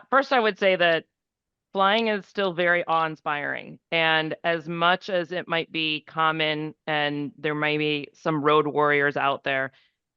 First, I would say that flying is still very awe-inspiring. And as much as it might be common and there might be some road warriors out there,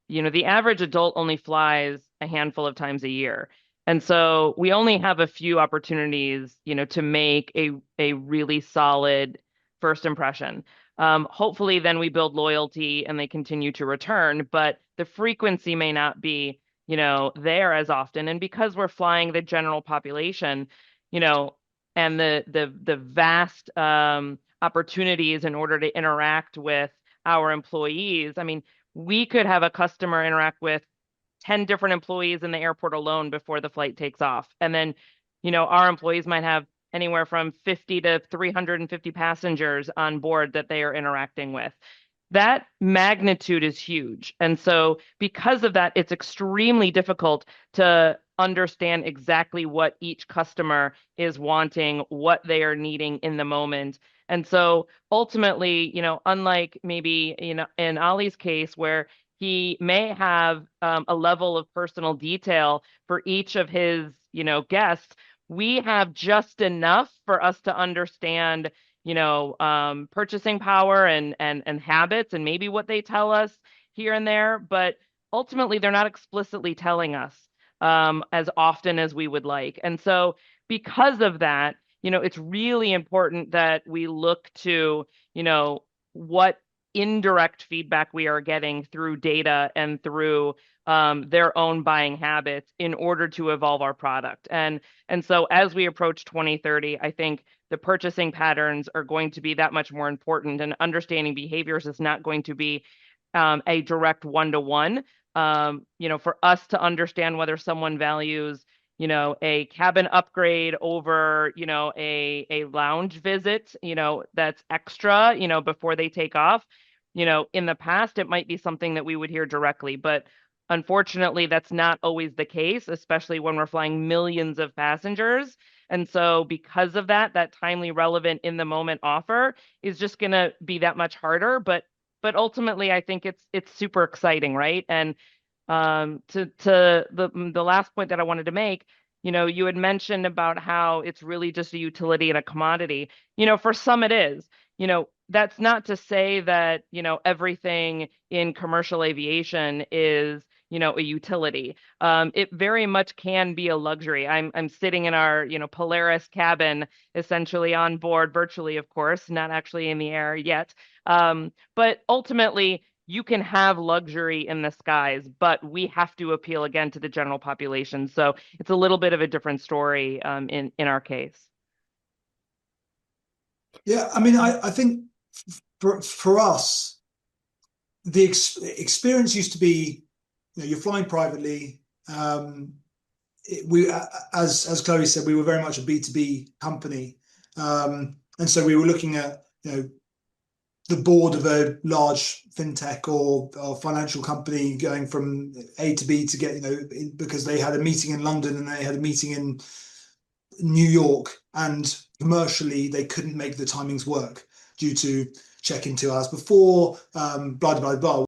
the average adult only flies a handful of times a year. And so we only have a few opportunities, to make a really solid first impression. Hopefully, then we build loyalty and they continue to return, but the frequency may not be, there as often. And because we're flying the general population, you know, and the vast opportunities in order to interact with our employees, I mean, we could have a customer interact with 10 different employees in the airport alone before the flight takes off. And then, our employees might have anywhere from 50 to 350 passengers on board that they are interacting with. That magnitude is huge. And so, because of that, it's extremely difficult to understand exactly what each customer is wanting, what they are needing in the moment. And so, ultimately, unlike maybe, in Ollie's case, where he may have a level of personal detail for each of his, guests, we have just enough for us to understand purchasing power and habits and maybe what they tell us here and there, but ultimately they're not explicitly telling us as often as we would like. And so because of that, it's really important that we look to, what indirect feedback we are getting through data and through their own buying habits in order to evolve our product. And so as we approach 2030, I think the purchasing patterns are going to be that much more important, and understanding behaviors is not going to be a direct one-to-one. For us to understand whether someone values, a cabin upgrade over, a lounge visit, that's extra, before they take off. In the past, it might be something that we would hear directly, but unfortunately, that's not always the case, especially when we're flying millions of passengers. And so because of that, that timely, relevant, in the moment offer is just going to be that much harder. But ultimately, I think it's super exciting, right? And to the last point that I wanted to make, you had mentioned about how it's really just a utility and a commodity. For some it is. That's not to say that, everything in commercial aviation is, a utility. It very much can be a luxury. I'm sitting in our, Polaris cabin, essentially on board, virtually, of course, not actually in the air yet. But ultimately, you can have luxury in the skies, but we have to appeal again to the general population. So it's a little bit of a different story in our case. Yeah, I mean, I think for us, the experience used to be, you're flying privately. We, as Chloe said, we were very much a B2B company, and so we were looking at, the board of a large fintech or financial company going from A to B to get, because they had a meeting in London and they had a meeting in New York, and commercially they couldn't make the timings work due to check-in 2 hours before, blah, blah, blah.